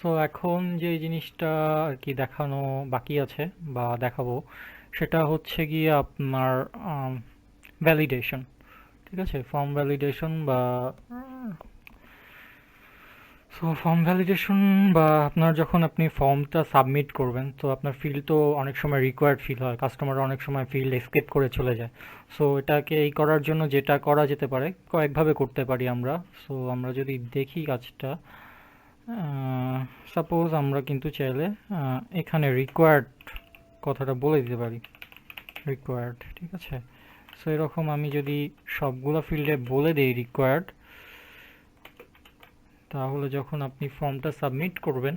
So এখন যে জিনিসটা আর কি দেখানো বাকি আছে বা দেখাবো, সেটা হচ্ছে গিয়ে আপনার ভ্যালিডেশন। ঠিক আছে, ফর্ম ভ্যালিডেশন বা ফর্ম ভ্যালিডেশন বা আপনার যখন আপনি ফর্মটা সাবমিট করবেন, তো আপনার ফিল্ড তো অনেক সময় রিকোয়ার্ড ফিল হয়, কাস্টমার অনেক সময় ফিল্ড এসকেপ করে চলে যায়। সো এটাকে এই করার জন্য যেটা করা যেতে পারে, কয়েকভাবে করতে পারি আমরা। সো আমরা যদি দেখি কাজটা, সাপোজ আমরা কিন্তু চাইলে এখানে রিকোয়ার্ড কথাটা বলে দিতে পারি, রিকোয়ার্ড। ঠিক আছে, সো এরকম আমি যদি সবগুলো ফিল্ডে বলে দিই রিকোয়ার্ড, তাহলে যখন আপনি ফর্মটা সাবমিট করবেন,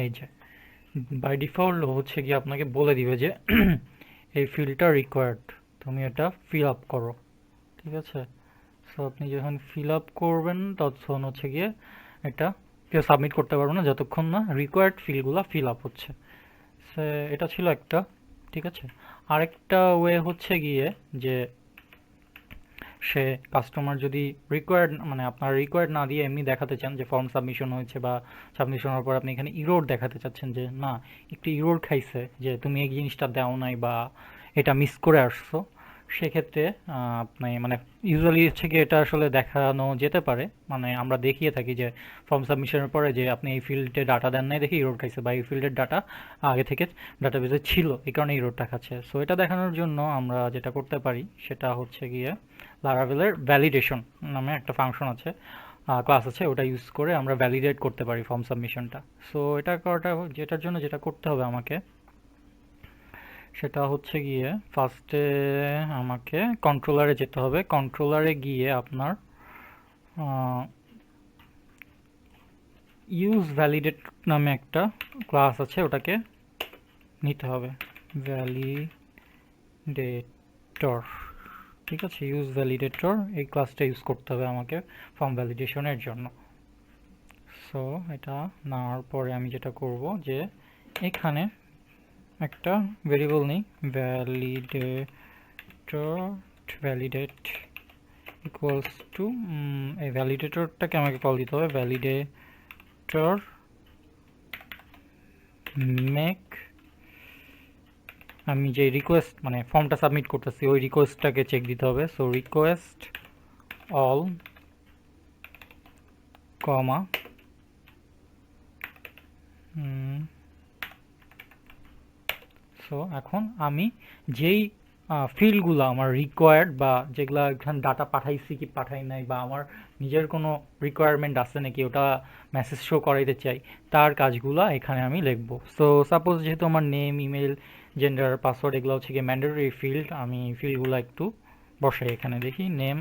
এই যে বাই ডিফল্ট হচ্ছে কি আপনাকে বলে দিবে যে এই ফিল্ডটা রিকোয়ার্ড, তুমি এটা ফিল আপ করো। ঠিক আছে, সো আপনি যখন ফিল আপ করবেন তখন হচ্ছে গিয়ে এটা কেউ সাবমিট করতে পারবে না যতক্ষণ না রিকোয়ার্ড ফিল্ডগুলো ফিল আপ হচ্ছে। এটা ছিল একটা। ঠিক আছে, আরেকটা ওয়ে হচ্ছে গিয়ে যে সে কাস্টমার যদি রিকোয়ার্ড মানে আপনার রিকোয়ার্ড না দিয়ে এমনি দেখাতে চান যে ফর্ম সাবমিশন হয়েছে, বা সাবমিশন হওয়ার পর আপনি এখানে ইরোর দেখাতে চাচ্ছেন যে না, একটু ইরোর খাইছে, যে তুমি এই জিনিসটা দাও নাই বা এটা মিস করে আসছো, সেক্ষেত্রে আপনি মানে ইউজুয়ালি হচ্ছে কি এটা আসলে দেখানো যেতে পারে, মানে আমরা দেখিয়ে থাকি যে ফর্ম সাবমিশনের পরে যে আপনি এই ফিল্ডে ডাটা দেন নাই দেখে ইরোর খাইছে, বা এই ফিল্ডের ডাটা আগে থেকে ডাটাবেজে ছিল এই কারণে ইরোরটা খাচ্ছে। সো এটা দেখানোর জন্য আমরা যেটা করতে পারি সেটা হচ্ছে গিয়ে লারাভেলের ভ্যালিডেশন নামে একটা ফাংশন আছে, ক্লাস আছে, ওটা ইউজ করে আমরা ভ্যালিডেট করতে পারি ফর্ম সাবমিশনটা। সো এটা করাটা, যেটার জন্য যেটা করতে হবে আমাকে, সেটা হচ্ছে গিয়ে ফার্স্টে আমাকে কন্ট্রোলারে যেতে হবে। কন্ট্রোলারে গিয়ে আপনার ইউজ ভ্যালিডেট নামে একটা ক্লাস আছে, ওটাকে নিতে হবে, ভ্যালিডেটর। ঠিক আছে, ইউজ ভ্যালিডেটর এই ক্লাসটা ইউজ করতে হবে আমাকে ফর্ম ভ্যালিডেশনের জন্য। সো এটা নেওয়ার পরে আমি যেটা করব যে এখানে একটা ভেরিয়েবল নেই, ভ্যালিডেটর, ভ্যালিডেট ইকুয়ালস টু, এই ভ্যালিডেটরটাকে আমাকে কল দিতে হবে, ভ্যালিডেটর মেক, আমি যে রিকোয়েস্ট মানে ফর্মটা সাবমিট করতেছি ওই রিকোয়েস্টটাকে চেক দিতে হবে। সো রিকোয়েস্ট অল কমা সো এখন আমি যেই ফিল্ডগুলো আমার রিকোয়ার্ড বা যেগুলো এখানে ডাটা পাঠাইছি কি পাঠাই নাই, বা আমার নিজের কোনো রিকোয়ারমেন্ট আছে নাকি ওটা মেসেজ শো করাইতে চাই, তার কাজগুলো এখানে আমি লিখব। সো সাপোজ যেহেতু আমার নেম, ইমেল, জেন্ডার, পাসওয়ার্ড এগুলো হচ্ছে কি ম্যান্ডেটরি ফিল্ড, আমি ফিল্ডগুলো একটু বসাই এখানে, দেখি নেম,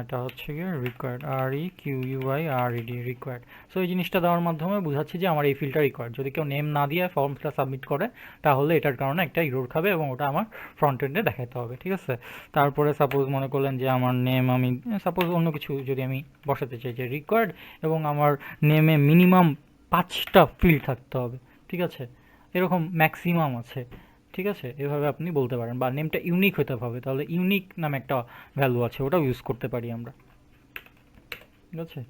এটা হচ্ছে গিয়ে রিকোয়ার্ড, REQUIRED রিকোয়ার্ড। সো এই জিনিসটা দেওয়ার মাধ্যমে বোঝাচ্ছি যে আমার এই ফিল্ডটা রিকোয়ার্ড। যদি কেউ নেম না দিয়ে ফর্মটা সাবমিট করে তাহলে এটার কারণে একটা ইরোর খাবে এবং ওটা আমার ফ্রন্ট এন্ডে দেখাতে হবে। ঠিক আছে, তারপরে সাপোজ মনে করলেন যে আমার নেম, আমি সাপোজ অন্য কিছু যদি আমি বসাতে চাই যে রিকোয়ার্ড, এবং আমার নেমে মিনিমাম 5টা ফিল্ড থাকতে হবে। ঠিক আছে, এরকম ম্যাক্সিমাম আছে। ঠিক আছে, এভাবে আপনি বলতে পারেন, বা নেমটা ইউনিক হতে হবে, তাহলে ইউনিক নামে একটা ভ্যালু আছে, ওটাও ইউজ করতে পারি আমরা। ঠিক আছে,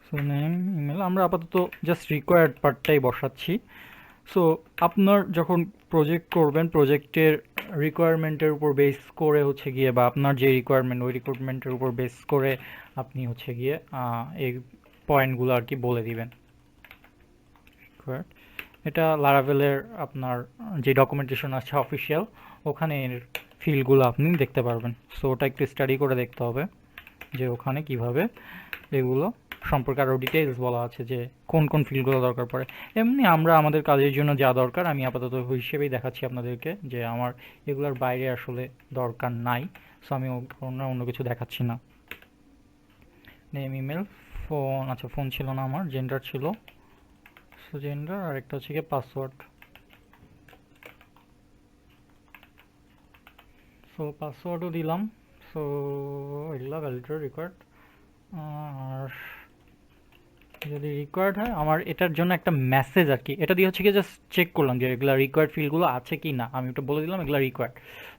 সো নেম, ইমেল, আমরা আপাতত জাস্ট রিকোয়ার্ড পার্টটাই বসাচ্ছি। সো আপনার যখন প্রজেক্ট করবেন, প্রজেক্টের রিকোয়ারমেন্টের উপর বেস করে হচ্ছে গিয়ে, বা আপনার যে রিকোয়ারমেন্ট ওই রিকোয়ারমেন্টের উপর বেস করে আপনি হচ্ছে গিয়ে এই পয়েন্টগুলো আর কি বলে দিবেন। রিকোয়ার্ড, এটা লারাভেলের আপনার যে ডকুমেন্টেশন আছে অফিসিয়াল, ওখানে এর ফিল্ডগুলো আপনি দেখতে পারবেন। সো ওটা একটু স্টাডি করে দেখতে হবে যে ওখানে কিভাবে এগুলো সম্পর্কে আরও ডিটেলস বলা আছে যে কোন কোন ফিল্ডগুলো দরকার পড়ে। এমনি আমরা আমাদের কাজের জন্য যা দরকার আমি আপাতত হিসেবেই দেখাচ্ছি আপনাদেরকে, যে আমার এগুলোর বাইরে আসলে দরকার নাই। সো আমি অন্য কিছু দেখাচ্ছি না। নেম, ইমেল, ফোন, আচ্ছা ফোন ছিল না, আমার জেন্ডার ছিল, সো জেন্ডার, আর একটা হচ্ছে গিয়ে পাসওয়ার্ড। সো পাসওয়ার্ডও দিলাম। সো এগুলো ভ্যালিডেটর রিকোয়ার্ড। আর যদি রিকোয়ার্ড হয় আমার এটার জন্য একটা মেসেজ আর কি, এটা দিয়ে হচ্ছে কি জাস্ট চেক করলাম যে এগুলো রিকোয়ার্ড ফিল্ডগুলো আছে কি না, আমি ওটা বলে দিলাম এগুলো রিকোয়ার্ড।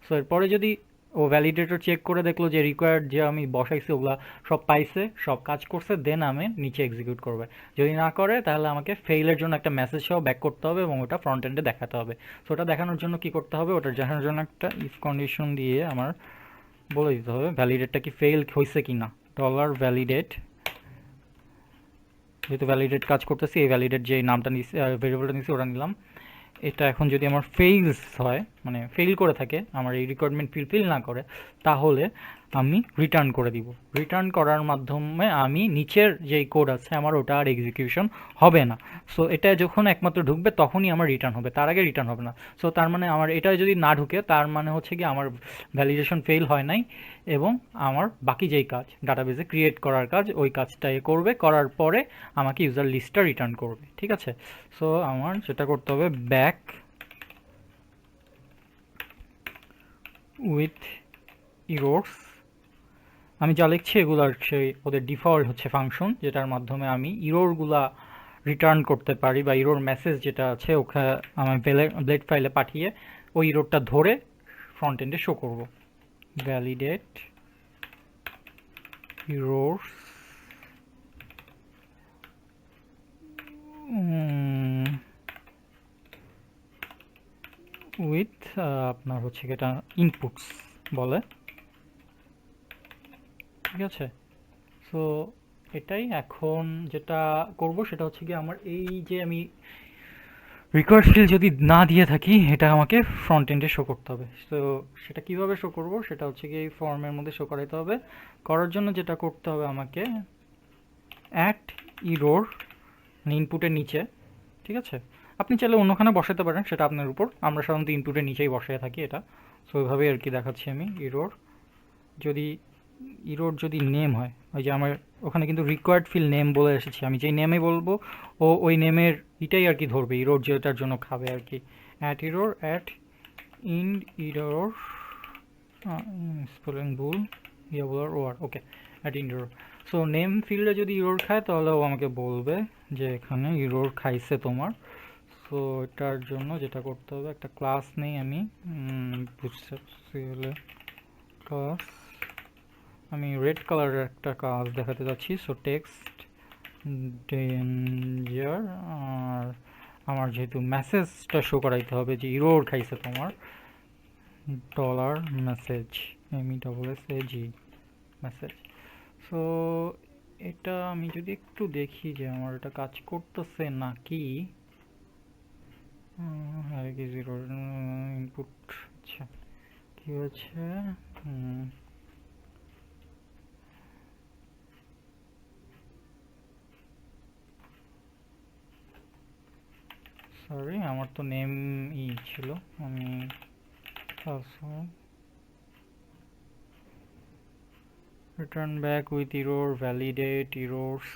সো এরপরে যদি ও ভ্যালিডেটর চেক করে দেখলো যে রিকোয়ার্ড যে আমি বসাইছি ওগুলা সব পাইছে, সব কাজ করছে, দেন আমি নিচে এক্সিকিউট করবে। যদি না করে তাহলে আমাকে ফেইলের জন্য একটা মেসেজ সহ ব্যাক করতে হবে এবং ওটা ফ্রন্ট এন্ডে দেখাতে হবে। সো ওটা দেখানোর জন্য কি করতে হবে, ওটা দেখানোর জন্য একটা ইফ কন্ডিশন দিয়ে আমার বলে দিতে হবে ভ্যালিডেটটা কি ফেল হয়েছে কি না। ডলার ভ্যালিডেট, যেহেতু ভ্যালিডেট কাজ করতেছি, এই ভ্যালিডেট যে নামটা নিচ্ছি, ভেরিয়েবলটা নিচ্ছি ওটা নিলাম। এটা এখন যদি আমার ফেইলস হয়, মানে ফেইল করে থাকে, আমার এই রিকোয়ারমেন্ট ফিল না করে, তাহলে আমি রিটার্ন করে দিব। রিটার্ন করার মাধ্যমে আমি নিচের যেই কোড আছে আমার ওটা আর এক্সিকিউশন হবে না। সো এটা যখন একমাত্র ঢুকবে তখনই আমার রিটার্ন হবে, তার আগে রিটার্ন হবে না। সো তার মানে আমার এটা যদি না ঢুকে তার মানে হচ্ছে কি আমার ভ্যালিডেশন ফেল হয় নাই, এবং আমার বাকি যেই কাজ ডাটাবেসে ক্রিয়েট করার কাজ, ওই কাজটা এ করবে, করার পরে আমাকে ইউজার লিস্টটা রিটার্ন করবে। ঠিক আছে, সো আমার যেটা করতে হবে, ব্যাক উইথ ইরোর্স, আমি যা লিখছি এগুলার সেই ওদের ডিফল্ট হচ্ছে ফাংশন, যেটার মাধ্যমে আমি ইরোরগুলা রিটার্ন করতে পারি, বা ইরোর মেসেজ যেটা আছে ওখানে আমি ব্লেড ফাইলে পাঠিয়ে ওই ইরোরটা ধরে ফ্রন্ট এন্ডে শো করব। ভ্যালিডেট ইরোর্স উইথ আপনার হচ্ছে এটা ইনপুটস বলে। ঠিক আছে, সো এটাই এখন যেটা করব সেটা হচ্ছে কি, আমার এই যে আমি রিকোয়ার্ড ফিল্ড যদি না দিয়ে থাকি এটা আমাকে ফ্রন্ট এন্ডে শো করতে হবে। সো সেটা কিভাবে শো করব, সেটা হচ্ছে কি এই ফর্মের মধ্যে শো করাইতে হবে। করার জন্য যেটা করতে হবে আমাকে, অ্যাট ইরোর মানে ইনপুটের নিচে, ঠিক আছে, আপনি চাইলে অন্যখানে বসাতে পারেন, সেটা আপনার উপর। আমরা সাধারণত ইনপুটের নিচেই বসায় থাকি এটা। সো ওইভাবেই আর কি দেখাচ্ছি আমি। ইরোর যদি নেম হয়, ওই যে আমার ওখানে কিন্তু রিকোয়ার্ড ফিল্ড নেম বলে এসেছি, আমি যেই নেমে বলবো ও ওই নেমের এটাই আর কি ধরবে, ইরোর যেটার জন্য খাবে আর কি। At error, at end error, spelling ভুল, ইয়াবলার ওয়ার, okay, at end error. So name ফিল্ডে যদি ইরোর খায় তাহলে ও আমাকে বলবে যে এখানে ইরোর খাইছে তোমার। সো এটার জন্য যেটা করতে হবে, একটা ক্লাস নেই আমি, বুঝতে ক্লাস, আমি রেড কালারের একটা কাজ দেখাতে যাচ্ছি। সো টেক্সট ডেঞ্জার, আর আমার যেহেতু মেসেজটা শো করাইতে হবে যে ইরোর খাইছে তোমার, dollar message, MESSAG message. So এটা আমি যদি একটু দেখি যে আমার এটা কাজ করতেছে নাকি, কি জিরো ইনপুট, আচ্ছা কি হচ্ছে, সরি আমার তো নেম ই ছিল, আমি return back with error, validate errors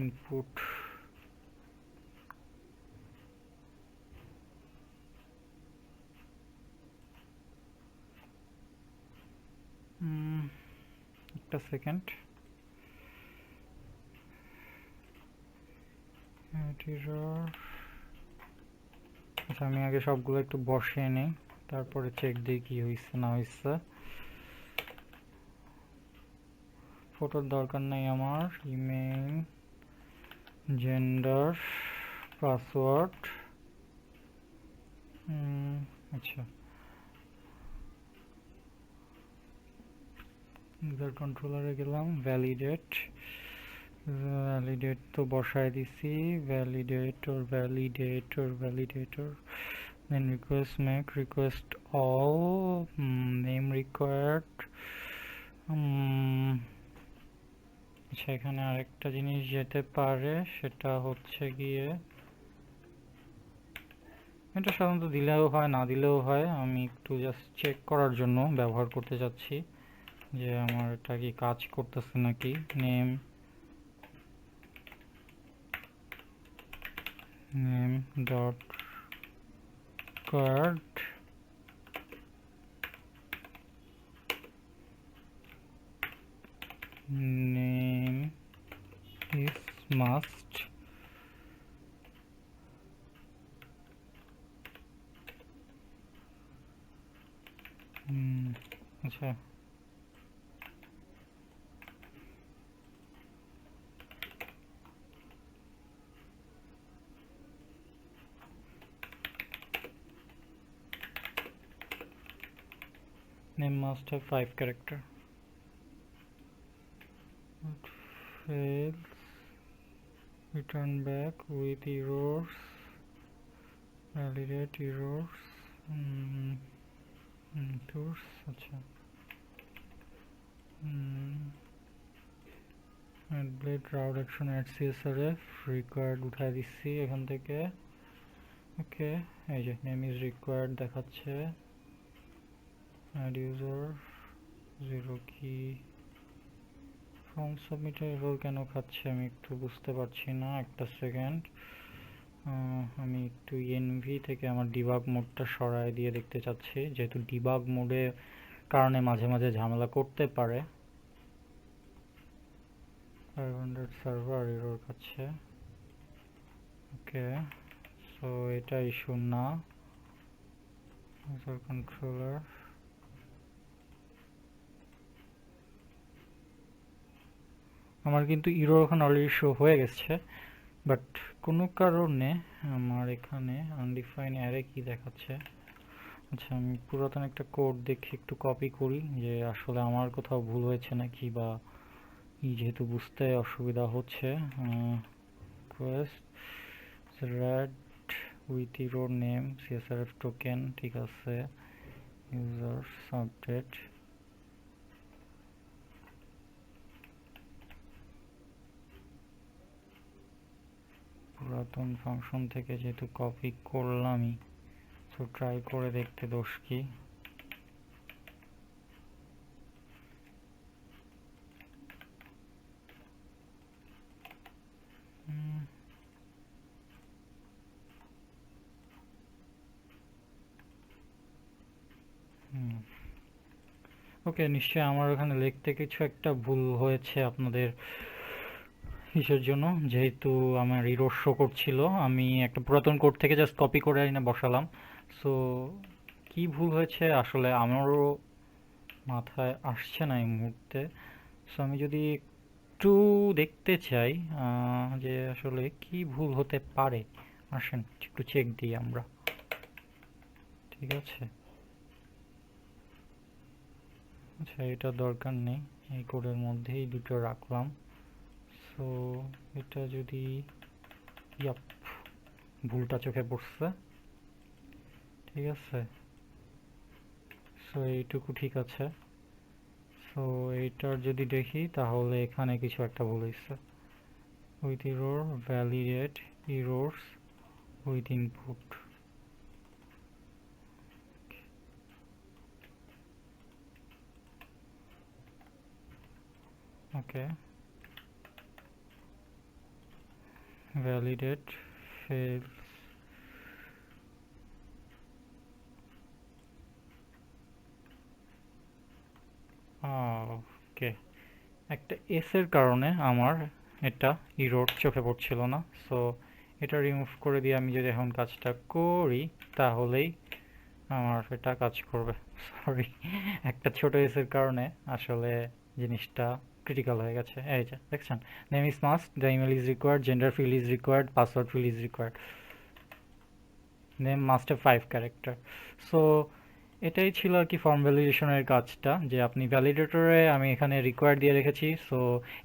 input, একটা সেকেন্ড, আচ্ছা আমি আগে সবগুলো একটু বসিয়ে নিই, তারপরে চেক দিই কি হয়েছে না হয়েছে। ফটোর দরকার নেই আমার, ইমেল, জেন্ডার, পাসওয়ার্ড, আচ্ছা ইউজার কন্ট্রোলারে গেলাম, ভ্যালিডেট তো বসায় দিছি, validator then request make request all, name required, আচ্ছা এখানে আরেকটা জিনিস যেতে পারে, সেটা হচ্ছে গিয়ে এটা সাধারণত দিলেও হয় না দিলেও হয়, আমি একটু জাস্ট চেক করার জন্য ব্যবহার করতে চাচ্ছি যে আমার এটা কি কাজ করতেছে নাকি। Name dot card name is must, আচ্ছা Name must have 5 character. It fails. Return back with errors. Validate errors. Tools. আচ্ছা add blade route action add csrf required উঠায় দিচ্ছি এখান থেকে ওকে এই যে name is required দেখাচ্ছে add user 0 key form submitter error কেন খাচ্ছে আমি একটু বুঝতে পারছি না একটা সেকেন্ড আমি একটু env থেকে আমার ডিবাগ মোডটা সরায় দিয়ে দেখতে চাচ্ছি যেহেতু ডিবাগ মোডে কারণে মাঝে মাঝে ঝামেলা করতে পারে 500 সার্ভার এরর খাচ্ছে ওকে সো এটা ইস্যু না user controller আমার কিন্তু এরর ওখানে অলরেডি শো হয়ে গেছে বাট কোনো কারণে আমার এখানে আনডিফাইন্ড অ্যারে কি দেখাচ্ছে আচ্ছা আমি পুরাতন একটা কোড দেখে একটু কপি করি যে আসলে আমার কোথাও ভুল হয়েছে নাকি বা যেহেতু বুঝতে অসুবিধা হচ্ছে request red with error name csrf token ঠিক আছে user subject পুরাতন ফাংশন থেকে যেহেতু কপি করলামই সো ট্রাই করে দেখতে দোষ কি ওকে নিশ্চয়ই আমার ওখানে লিখতে কিছু একটা ভুল হয়েছে আপনাদের কিসের জন্য যেহেতু আমার এরর শো করছিল আমি একটা পুরাতন কোড থেকে জাস্ট কপি করে এনে বসালাম সো কি ভুল হয়েছে আসলে আমারও মাথায় আসছে না এই মুহূর্তে সো আমি যদি একটু দেখতে চাই যে আসলে কি ভুল হতে পারে আসেন একটু চেক দিই আমরা ঠিক আছে আচ্ছা এটা দরকার নেই এই কোডের মধ্যেই দুটো রাখলাম সো এটা যদি ভুলটা চোখে পড়ছে ঠিক আছে সো এইটুকু ঠিক আছে সো এইটার যদি দেখি তাহলে এখানে কিছু একটা ভুল হয়েছে with error validate errors with input okay validate fails ওকে একটা এস এর কারণে আমার এটা এরর চোখে পড়ছিল না সো এটা রিমুভ করে দিয়ে আমি যদি এখন কাজটা করি তাহলেই আমার এটা কাজ করবে সরি একটা ছোট এস এর কারণে আসলে জিনিসটা ক্রিটিক্যাল হয়ে গেছে এই যে দেখছেন name is must the email is required gender field is required password field is required name must have 5 character so এটাই ছিল আর কি ফর্ম ভ্যালিডেশনের কাজটা যে আপনি ভ্যালিডেটরে আমি এখানে রিকোয়ার্ড দিয়ে রেখেছি সো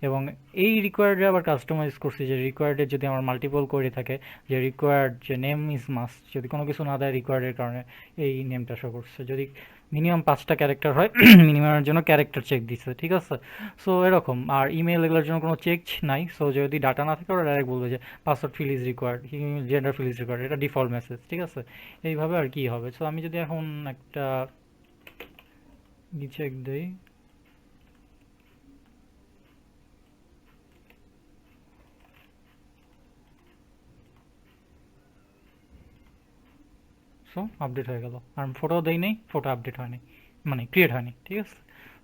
এবং এই রিকোয়ার্ডে আবার কাস্টমাইজ করছি যে রিকোয়ার্ডে যদি আমার মাল্টিপল করে থাকে যে রিকোয়ার্ড যে নেম ইজ মাস্ট যদি কোনো কিছু না দেয় রিকোয়ার্ডের কারণে এই নেমটা শো করছে যদি মিনিমাম 5টা ক্যারেক্টার হয় মিনিমামের জন্য ক্যারেক্টার চেক দিচ্ছে ঠিক আছে সো এরকম আর ইমেল এগুলোর জন্য কোনো চেক নাই সো যদি ডাটা না থাকে ওরা ডাইরেক্ট বলবে যে password field is required gender field is required এটা ডিফল্ট মেসেজ ঠিক আছে এইভাবে আর কি হবে সো আমি যদি এখন একটা চেক দেই সো আপডেট হয়ে গেল আর ফটো দেই নেই ফটো আপডেট হয়নি মানে ক্রিয়েট হয়নি ঠিক আছে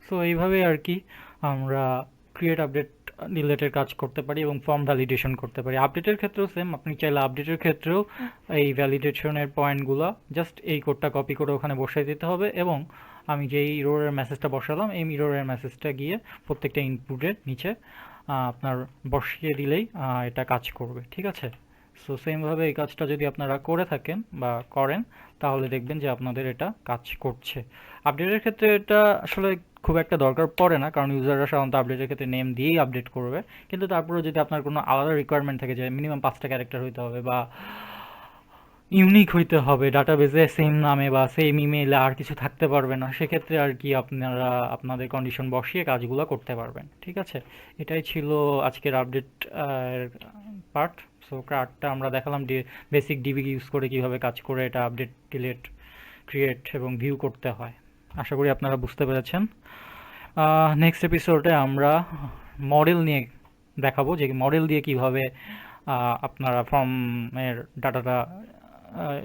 সো এইভাবে আর কি আমরা ক্রিয়েট আপডেট রিলেটেড কাজ করতে পারি এবং ফর্ম ভ্যালিডেশন করতে পারি আপডেটের ক্ষেত্রেও সেম আপনি চাইলে আপডেটের ক্ষেত্রেও এই ভ্যালিডেশনের পয়েন্টগুলো জাস্ট এই কোডটা কপি করে ওখানে বসিয়ে দিতে হবে এবং আমি যেই ইররের মেসেজটা বসালাম এই ইররের মেসেজটা গিয়ে প্রত্যেকটা ইনপুটের নিচে আপনার বসিয়ে দিলেই এটা কাজ করবে ঠিক আছে সো সেমভাবে এই কাজটা যদি আপনারা করে থাকেন বা করেন, তাহলে দেখবেন যে আপনাদের এটা কাজ করছে। আপডেটের ক্ষেত্রে এটা আসলে খুব একটা দরকার পড়ে না, কারণ ইউজাররা সাধারণত আপডেটের ক্ষেত্রে নেম দিয়েই আপডেট করবে। কিন্তু তারপরেও যদি আপনার কোনো আলাদা রিকোয়ারমেন্ট থাকে যে মিনিমাম 5টা ক্যারেক্টার হইতে হবে বা ইউনিক হইতে হবে, ডাটাবেজে সেম নামে বা সেম ইমেইলে আর কিছু থাকতে পারবে না, সেক্ষেত্রে আর কি আপনারা আপনাদের কন্ডিশন বসিয়ে কাজগুলো করতে পারবেন। ঠিক আছে, এটাই ছিল আজকের আপডেট পার্ট। সো কার্ডটা আমরা দেখালাম বেসিক ডিবি ইউজ করে কিভাবে কাজ করে এটা আপডেট, ডিলিট, ক্রিয়েট এবং ভিউ করতে হয়। আশা করি আপনারা বুঝতে পেরেছেন। নেক্সট এপিসোডে আমরা মডেল নিয়ে দেখাবো যে মডেল দিয়ে কিভাবে আপনারা ফর্মের ডাটাটা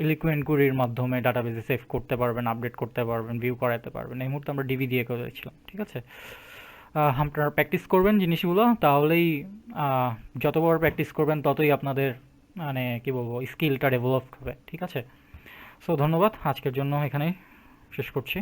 ইলিকুয়েন্ট কুরির মাধ্যমে ডাটাবেসে সেভ করতে পারবেন, আপডেট করতে পারবেন, ভিউ করাতে পারবেন। এই মুহূর্তে আমরা ডিবি দিয়ে করেছিলাম। ঠিক আছে, আপনারা প্র্যাকটিস করবেন জিনিসগুলো, তাহলেই যতবার প্র্যাকটিস করবেন ততই আপনাদের মানে কি বলবো স্কিলটা ডেভেলপ হবে। ঠিক আছে, সো ধন্যবাদ, আজকের জন্য এখানেই শেষ করছি।